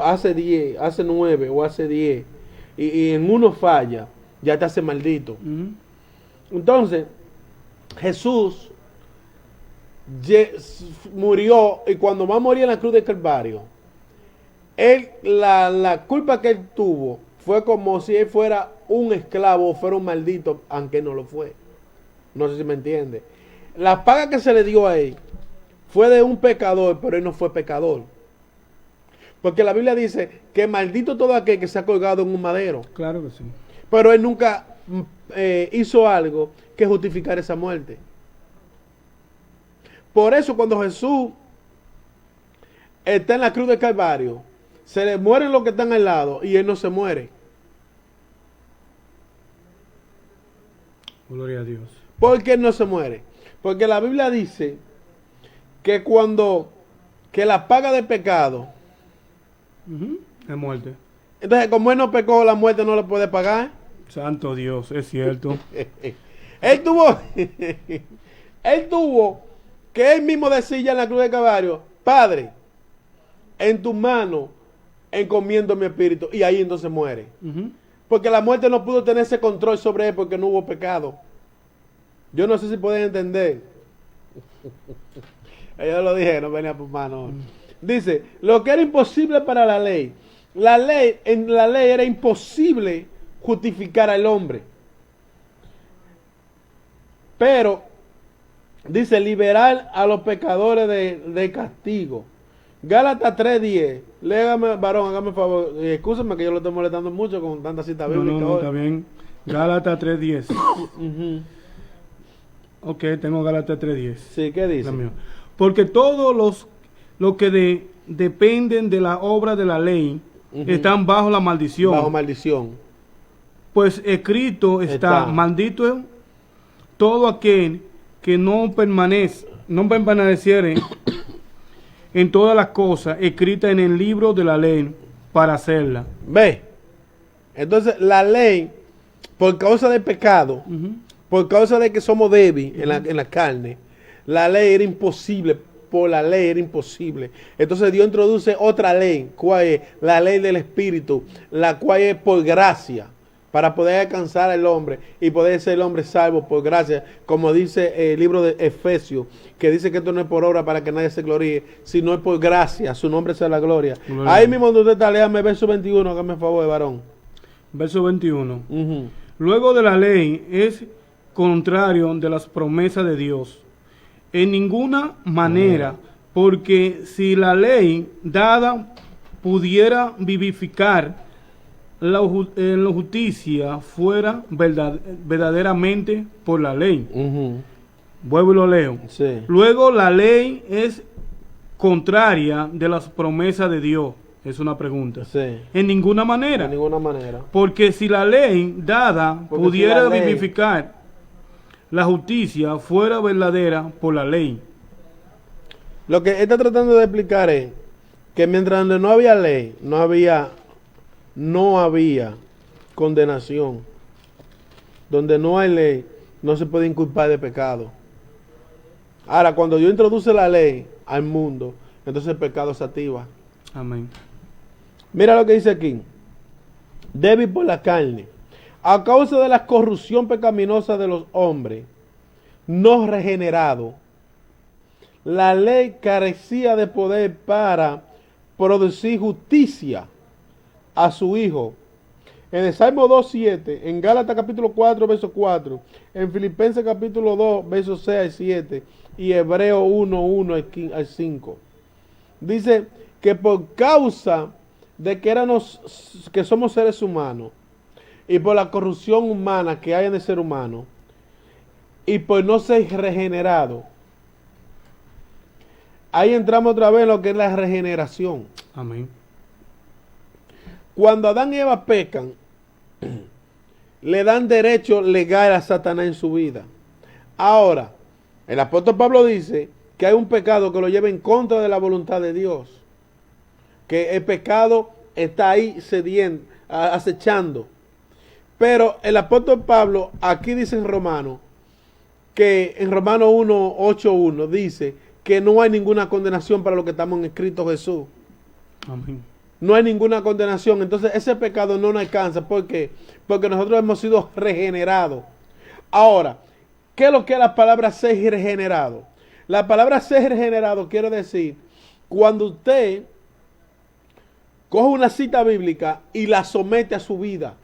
hace 10, hace 9 o hace 10, y en uno falla, ya te hace maldito. Entonces, Jesús murió, y cuando va a morir en la cruz del Calvario, la culpa que él tuvo fue como si él fuera un esclavo o fuera un maldito, aunque no lo fue. No sé si me entiende. La paga que se le dio a él fue de un pecador, pero él no fue pecador. Porque la Biblia dice que maldito todo aquel que se ha colgado en un madero. Claro que sí. Pero él nunca hizo algo que justificara esa muerte. Por eso cuando Jesús está en la cruz del Calvario, se le mueren los que están al lado y él no se muere. Gloria a Dios. ¿Por qué él no se muere? Porque la Biblia dice que que la paga del pecado, Es muerte. entonces como él no pecó, la muerte no le puede pagar. Santo Dios, es cierto. Él tuvo que él mismo decir ya en la cruz del Calvario, Padre, en tu mano encomiendo mi espíritu, y ahí entonces muere. Porque la muerte no pudo tener ese control sobre él porque no hubo pecado. Yo no sé si pueden entender. Yo lo dije, no venía por mano. Dice, lo que era imposible para la ley. En la ley era imposible justificar al hombre. Pero, dice, liberar a los pecadores de castigo. Gálatas 3:10. Léame, varón, hágame favor. Excúsame que yo lo estoy molestando mucho con tanta cita bíblica. No, está bien. Gálatas 3:10. Ok, tengo Gálatas 3:10. Sí, ¿qué dice? Porque todos los que dependen de la obra de la ley están bajo la maldición. Bajo maldición. Pues escrito está, maldito todo aquel que no permaneciere en todas las cosas escritas en el libro de la ley para hacerla. Ve. Entonces la ley, por causa del pecado, por causa de que somos débiles en la carne, la ley era imposible. Por la ley era imposible. Entonces Dios introduce otra ley, ¿cuál es? La ley del Espíritu, la cual es por gracia, para poder alcanzar al hombre y poder ser el hombre salvo por gracia, como dice el libro de Efesios, que dice que esto no es por obra para que nadie se gloríe, sino es por gracia, su nombre sea la gloria. Ahí mismo donde usted está, léame verso 21, hágame el favor, varón. Verso 21. Luego de la ley es contrario de las promesas de Dios. En ninguna manera, porque si la ley dada pudiera vivificar la justicia fuera verdaderamente por la ley. Vuelvo y lo leo. Sí. Luego la ley es contraria de las promesas de Dios. Es una pregunta. Sí. En ninguna manera. De ninguna manera. Porque si la ley dada pudiera vivificar la justicia fuera verdadera por la ley. Lo que está tratando de explicar es que mientras no había ley, no había condenación. Donde no hay ley, no se puede inculpar de pecado. Ahora, cuando Dios introduce la ley al mundo, entonces el pecado se activa. Amén. Mira lo que dice aquí. Débil por la carne. A causa de la corrupción pecaminosa de los hombres, no regenerados, la ley carecía de poder para producir justicia a su Hijo. En el Salmo 2:7, en Gálatas capítulo 4, verso 4, en Filipenses capítulo 2, versos 6 al 7, y Hebreo 1:1 al 5. Dice que por causa de que somos seres humanos, y por la corrupción humana que hay en el ser humano, y por no ser regenerado, ahí entramos otra vez en lo que es la regeneración. Amén. Cuando Adán y Eva pecan, le dan derecho legal a Satanás en su vida. Ahora, el apóstol Pablo dice que hay un pecado que lo lleva en contra de la voluntad de Dios. Que el pecado está ahí cediendo, acechando. Pero el apóstol Pablo aquí dice en Romanos, que en Romanos 1:8:1 dice que no hay ninguna condenación para los que estamos en Cristo Jesús. Amén. No hay ninguna condenación. Entonces ese pecado no nos alcanza. ¿Por qué? Porque nosotros hemos sido regenerados. Ahora, ¿qué es lo que es la palabra ser regenerado? La palabra ser regenerado quiere decir cuando usted coge una cita bíblica y la somete a su vida,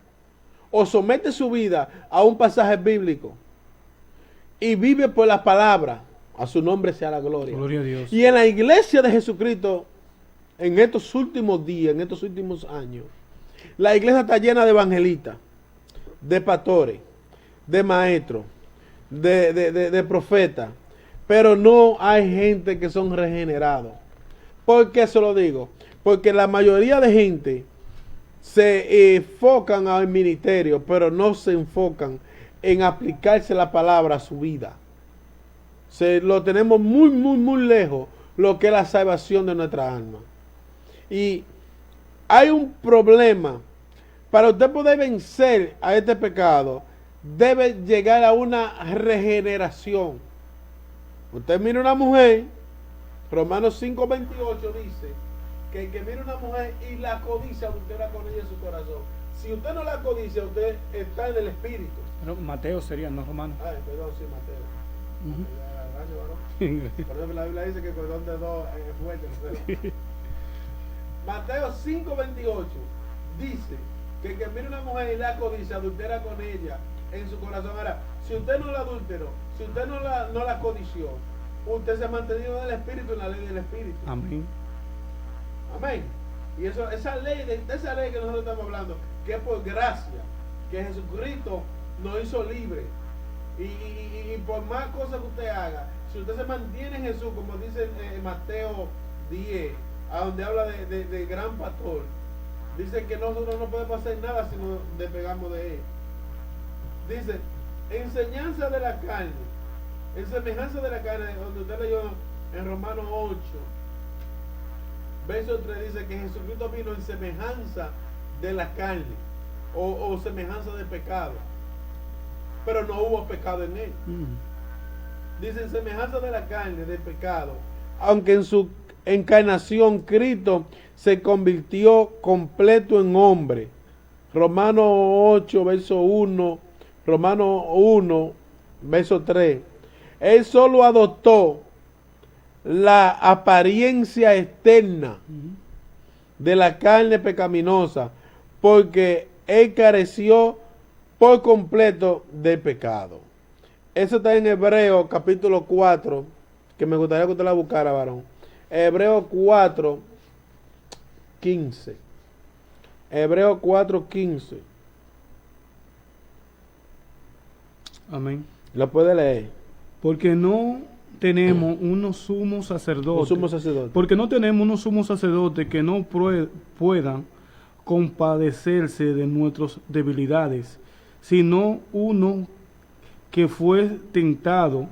o somete su vida a un pasaje bíblico y vive por la palabra, A su nombre sea la gloria. Gloria a Dios. Y en la iglesia de Jesucristo, en estos últimos días, en estos últimos años, la iglesia está llena de evangelistas, de pastores, de maestros, de profetas, pero no hay gente que son regenerados. ¿Por qué se lo digo? Porque la mayoría de gente se enfocan al ministerio, pero no se enfocan en aplicarse la palabra a su vida. Lo tenemos muy, muy, muy lejos, lo que es la salvación de nuestra alma. Y hay un problema. Para usted poder vencer a este pecado, debe llegar a una regeneración. Usted mira una mujer, Romanos 5:28 dice que el que mira una mujer y la codicia, usted la con ella en su corazón. Si usted no la codicia, usted está en el espíritu. No, Mateo sería, no Romano. Ay, perdón, sí, Mateo. Gracias, por eso la Biblia dice que el cordón de dos es fuerte. Mateo 5:28 dice que el que mira una mujer y la codicia, adultera con ella en su corazón. Ahora, si usted no la adulteró, si usted no la codició, usted se ha mantenido en el espíritu, en la ley del espíritu. Amén. Amén. Y eso, esa ley que nosotros estamos hablando, que es por gracia, que Jesucristo nos hizo libre. Y por más cosas que usted haga, si usted se mantiene en Jesús, como dice Mateo 10, a donde habla de gran pastor, dice que nosotros no podemos hacer nada si nos despegamos de él. Dice, enseñanza de la carne, en semejanza de la carne, donde usted leyó en Romanos 8, verso 3, dice que Jesucristo vino en semejanza de la carne, o semejanza de pecado, pero no hubo pecado en él. Dice en semejanza de la carne, de pecado, aunque en su encarnación Cristo se convirtió completo en hombre. Romanos 8, verso 1, Romanos 1, verso 3. Él solo adoptó la apariencia externa de la carne pecaminosa, porque él careció por completo del pecado. Eso está en Hebreos capítulo 4, que me gustaría que usted la buscara, varón. Hebreos 4, 15. Hebreos 4, 15. Amén. ¿Lo puede leer? Porque no tenemos unos sumos sacerdotes. Un sumo sacerdote. Porque no tenemos unos sumos sacerdotes que no puedan compadecerse de nuestras debilidades, sino uno que fue tentado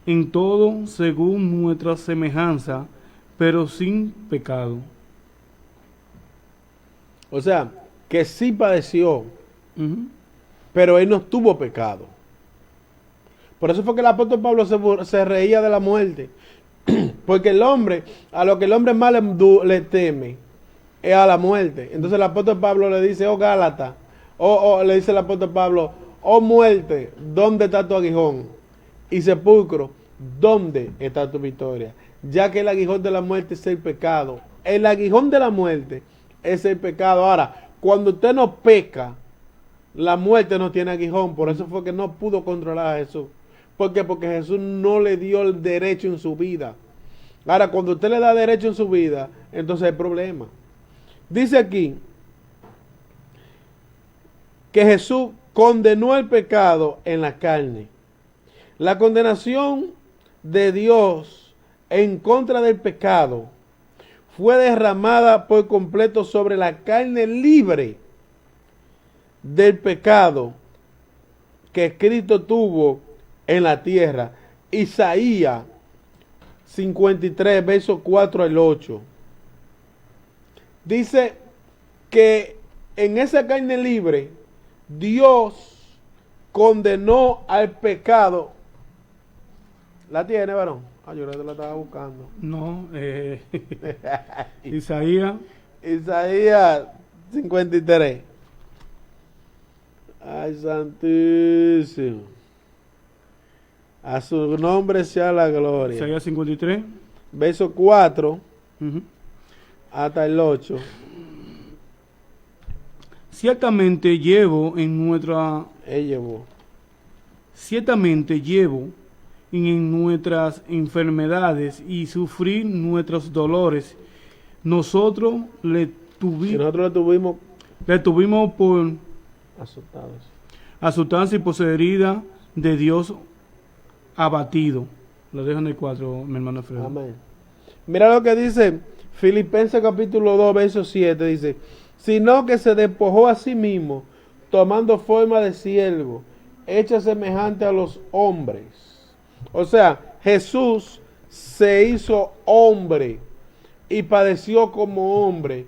en todo según nuestra semejanza, pero sin pecado. O sea, que sí padeció, pero él no tuvo pecado. Por eso fue que el apóstol Pablo se reía de la muerte. Porque el hombre, a lo que el hombre más le teme, es a la muerte. Entonces el apóstol Pablo le dice, oh Gálata, le dice el apóstol Pablo, oh muerte, ¿dónde está tu aguijón? Y sepulcro, ¿dónde está tu victoria? Ya que el aguijón de la muerte es el pecado. El aguijón de la muerte es el pecado. Ahora, cuando usted no peca, la muerte no tiene aguijón. Por eso fue que no pudo controlar a Jesús. ¿Por qué? Porque Jesús no le dio el derecho en su vida. Ahora, cuando usted le da derecho en su vida, entonces hay problema. Dice aquí que Jesús condenó el pecado en la carne. La condenación de Dios en contra del pecado fue derramada por completo sobre la carne libre del pecado que Cristo tuvo en la tierra. Isaías 53, versos 4 al 8. Dice que en esa carne libre Dios condenó al pecado. ¿La tiene, varón? Yo la estaba buscando. No, Isaías 53. Ay, santísimo. A su nombre sea la gloria. Isaías 53. Verso 4 hasta el 8. Ciertamente llevo en nuestras enfermedades y sufrir nuestros dolores. Nosotros le tuvimos por azotados y por ser herida de Dios abatido. Lo dejo en el 4, mi hermano Alfredo. Amén. Mira lo que dice Filipenses capítulo 2, verso 7, dice, sino que se despojó a sí mismo, tomando forma de siervo, hecha semejante a los hombres. O sea, Jesús se hizo hombre y padeció como hombre,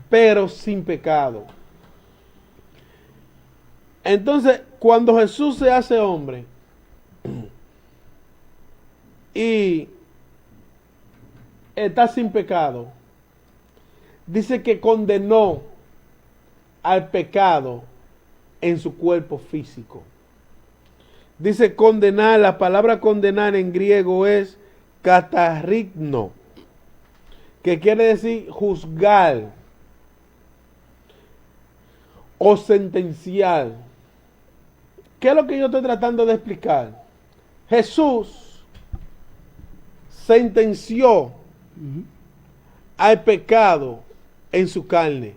pero sin pecado. Entonces, cuando Jesús se hace hombre y está sin pecado, dice que condenó al pecado en su cuerpo físico. Dice condenar, la palabra condenar en griego es katarrigno, que quiere decir juzgar o sentenciar. ¿Qué es lo que yo estoy tratando de explicar? Jesús sentenció al pecado en su carne.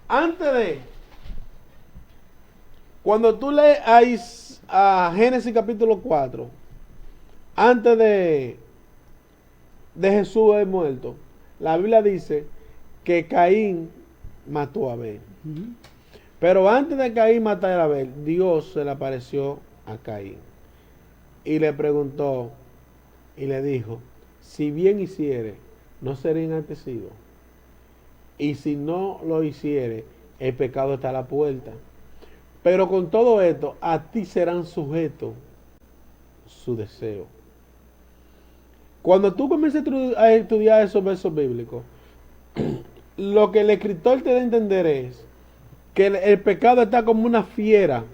Antes de, cuando tú lees a Génesis capítulo 4, antes de Jesús haber muerto, la Biblia dice que Caín mató a Abel. Pero antes de Caín matar a Abel, Dios se le apareció a Caín y le preguntó y le dijo, si bien hiciere, no seré enaltecido, y si no lo hiciere, el pecado está a la puerta. Pero con todo esto, a ti serán sujetos su deseo. Cuando tú comienzas a estudiar esos versos bíblicos, lo que el escritor te da a entender es que el pecado está como una fiera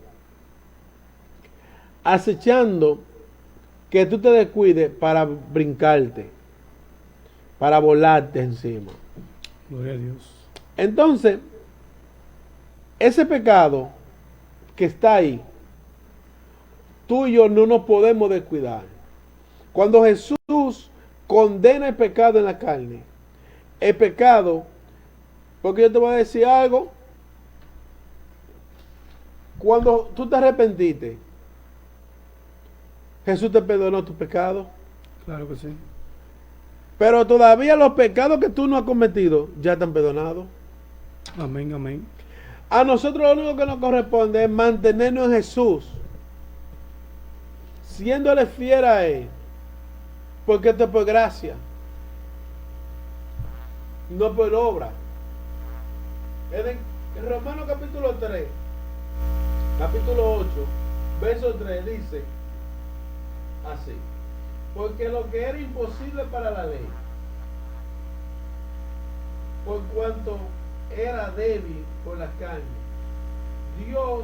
acechando que tú te descuides para brincarte, para volarte encima. Gloria a Dios. Entonces, ese pecado que está ahí, tú y yo no nos podemos descuidar. Cuando Jesús condena el pecado en la carne, el pecado, porque yo te voy a decir algo, cuando tú te arrepentiste, Jesús te perdonó tus pecados. Claro que sí. Pero todavía los pecados que tú no has cometido ya están perdonados. Amén, amén. A nosotros lo único que nos corresponde es mantenernos en Jesús, siéndole fiel a Él, porque esto es por gracia, no por obra. En Romanos capítulo 3, capítulo 8, verso 3 dice así, porque lo que era imposible para la ley, por cuanto era débil por la carne, Dios,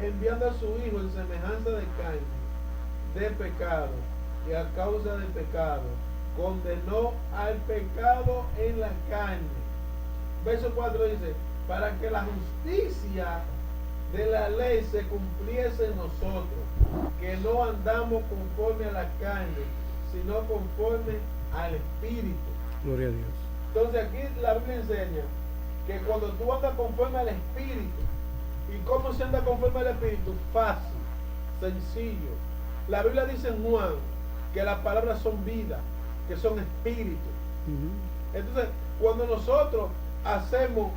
enviando a su Hijo en semejanza de carne, de pecado, y a causa del pecado, condenó al pecado en la carne. Verso 4 dice, para que la justicia de la ley se cumpliese en nosotros, que no andamos conforme a la carne, sino conforme al Espíritu. Gloria a Dios. Entonces aquí la Biblia enseña que cuando tú andas conforme al Espíritu, ¿y cómo se anda conforme al Espíritu? Fácil, sencillo. La Biblia dice en Juan que las palabras son vida, que son espíritu. Entonces, cuando nosotros hacemos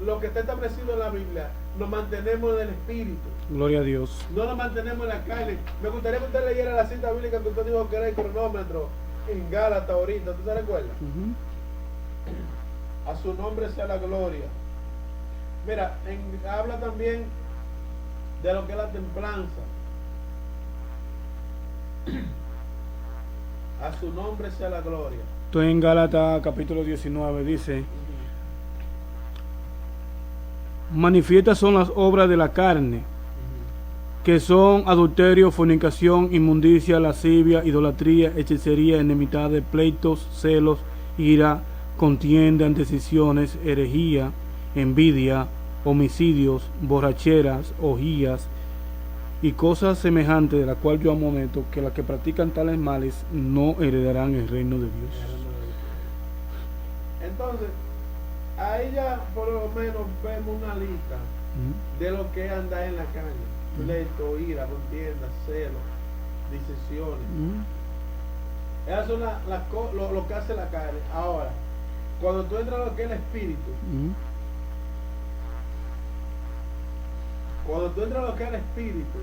lo que está establecido en la Biblia, nos mantenemos en el Espíritu. Gloria a Dios. No nos mantenemos en la carne. Me gustaría que usted leyera la cita bíblica que usted dijo que era el cronómetro en Gálatas ahorita. ¿Tú se recuerdas? A su nombre sea la gloria. Mira, habla también de lo que es la templanza. A su nombre sea la gloria. Estoy en Gálatas capítulo 19, dice, manifiestas son las obras de la carne, que son adulterio, fornicación, inmundicia, lascivia, idolatría, hechicería, enemistad, pleitos, celos, ira, contienda, decisiones, herejía, envidia, homicidios, borracheras, orgías y cosas semejantes de la cual yo amonesto, que las que practican tales males no heredarán el reino de Dios. Entonces, ahí ya por lo menos vemos una lista de lo que anda en la carne: pleito, ira, contienda, celos, disensiones. Esas son lo que hace la carne. Ahora, cuando tú entras a lo que es el espíritu, cuando tú entras a lo que es el espíritu,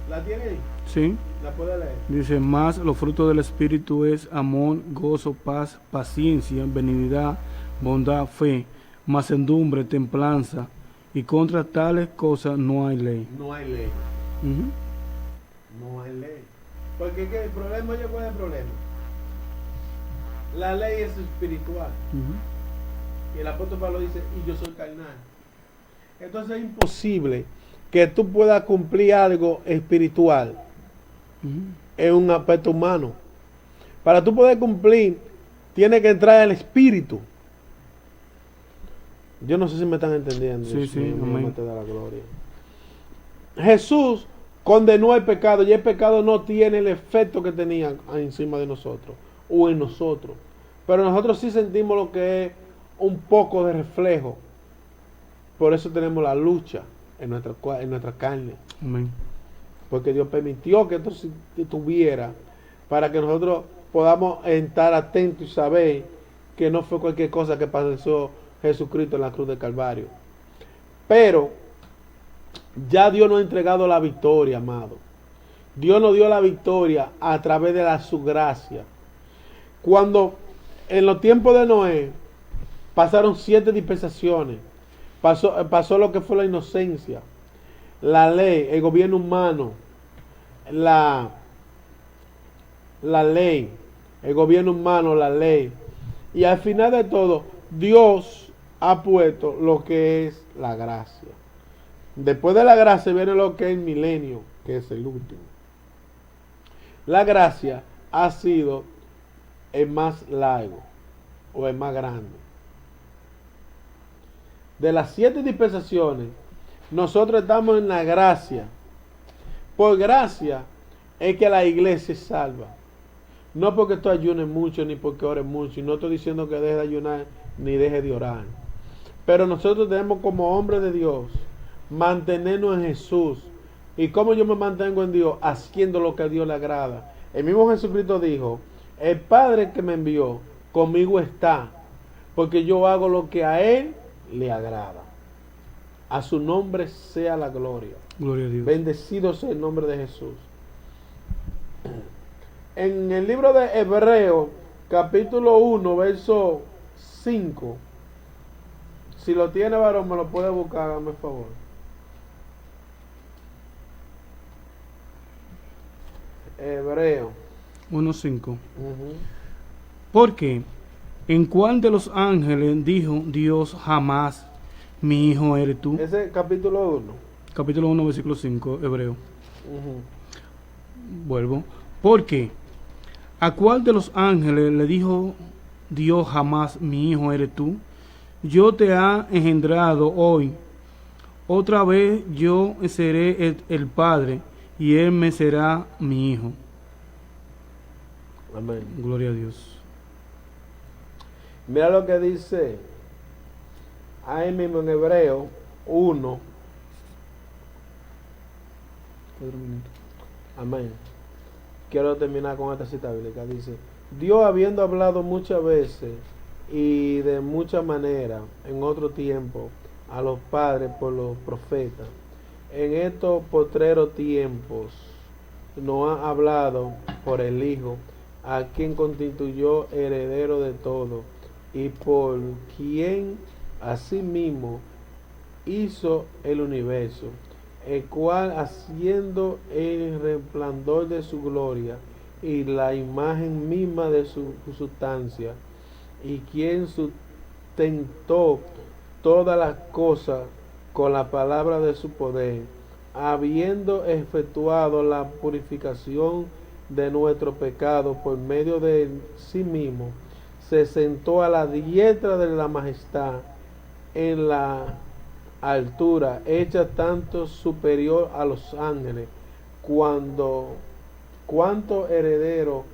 ¿la tienes ahí? Sí. ¿La puedes leer? Dice, más los frutos del espíritu es amor, gozo, paz, paciencia, benignidad, bondad, fe, mansedumbre, templanza, y contra tales cosas no hay ley. No hay ley. No hay ley. Porque ¿qué? El problema, oye, ¿cuál es el problema? La ley es espiritual. Y el apóstol Pablo dice, y yo soy carnal. Entonces es imposible que tú puedas cumplir algo espiritual en un aspecto humano. Para tú poder cumplir, tiene que entrar el espíritu. Yo no sé si me están entendiendo. Sí, sí, amén. Te da la gloria. Jesús condenó el pecado, y el pecado no tiene el efecto que tenía encima de nosotros o en nosotros. Pero nosotros sí sentimos lo que es un poco de reflejo. Por eso tenemos la lucha en nuestra carne. Amén. Porque Dios permitió que esto estuviera para que nosotros podamos estar atentos y saber que no fue cualquier cosa que pasó Jesucristo en la cruz del Calvario. Pero ya Dios nos ha entregado la victoria, amado. Dios nos dio la victoria a través de su gracia. Cuando en los tiempos de Noé pasaron 7 dispensaciones, pasó lo que fue la inocencia, la ley, el gobierno humano, la ley, el gobierno humano, la ley, y al final de todo Dios ha puesto lo que es la gracia. Después de la gracia viene lo que es el milenio, que es el último. La gracia ha sido el más largo o el más grande. De las 7 dispensaciones, nosotros estamos en la gracia. Por gracia es que la iglesia es salva. No porque tú ayunes mucho ni porque ores mucho. Y no estoy diciendo que dejes de ayunar ni dejes de orar. Pero nosotros debemos, como hombres de Dios, mantenernos en Jesús. ¿Y cómo yo me mantengo en Dios? Haciendo lo que a Dios le agrada. El mismo Jesucristo dijo, el Padre que me envió conmigo está, porque yo hago lo que a Él le agrada. A su nombre sea la gloria. Gloria a Dios. Bendecido sea el nombre de Jesús. En el libro de Hebreos, capítulo 1, verso 5. Si lo tiene, varón, me lo puede buscar, hágame el favor. Hebreo 1:5. Porque ¿en cuál de los ángeles dijo Dios jamás, mi hijo eres tú? Ese es capítulo 1. Capítulo 1, versículo 5, Hebreo. Vuelvo. Porque ¿a cuál de los ángeles le dijo Dios jamás, mi hijo eres tú? Yo te he engendrado hoy. Otra vez yo seré el Padre, y él me será mi hijo. Amén. Gloria a Dios. Mira lo que dice ahí mismo en Hebreo 1. Amén. Quiero terminar con esta cita bíblica. Dice, Dios, habiendo hablado muchas veces y de muchas maneras en otro tiempo a los padres por los profetas, en estos postreros tiempos nos ha hablado por el Hijo, a quien constituyó heredero de todo, y por quien asimismo hizo el universo, el cual, haciendo el resplandor de su gloria y la imagen misma de su sustancia, y quien sustentó todas las cosas con la palabra de su poder, habiendo efectuado la purificación de nuestro pecado por medio de sí mismo, se sentó a la diestra de la majestad en la altura, hecha tanto superior a los ángeles, cuanto heredero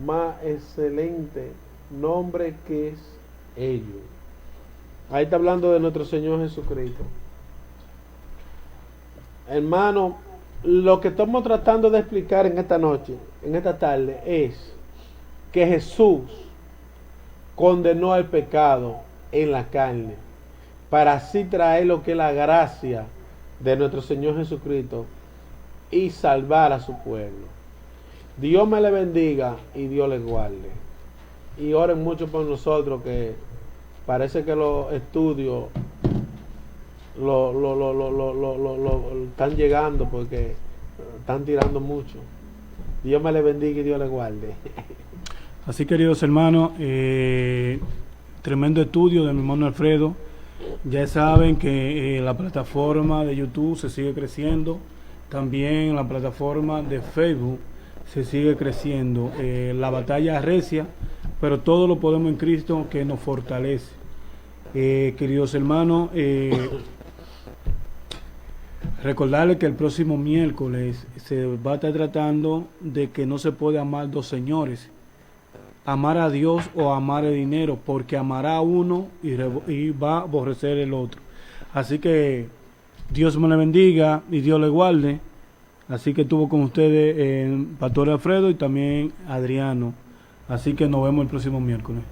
más excelente nombre que es ellos. Ahí está hablando de nuestro Señor Jesucristo. Hermano, lo que estamos tratando de explicar en esta noche, en esta tarde, es que Jesús condenó al pecado en la carne, para así traer lo que es la gracia de nuestro Señor Jesucristo y salvar a su pueblo. Dios me le bendiga y Dios le guarde. Y oren mucho por nosotros, que parece que los estudios están llegando porque están tirando mucho. Dios me le bendiga y Dios le guarde. Así, queridos hermanos, tremendo estudio de mi hermano Alfredo. Ya saben que la plataforma de YouTube se sigue creciendo, también la plataforma de Facebook se sigue creciendo. La batalla recia, pero todo lo podemos en Cristo que nos fortalece. Queridos hermanos, recordarles que el próximo miércoles se va a estar tratando de que no se puede amar dos señores, amar a Dios o amar el dinero, porque amará a uno y va a aborrecer el otro. Así que Dios me le bendiga y Dios le guarde. Así que estuvo con ustedes Pastor Alfredo y también Adriano. Así que nos vemos el próximo miércoles.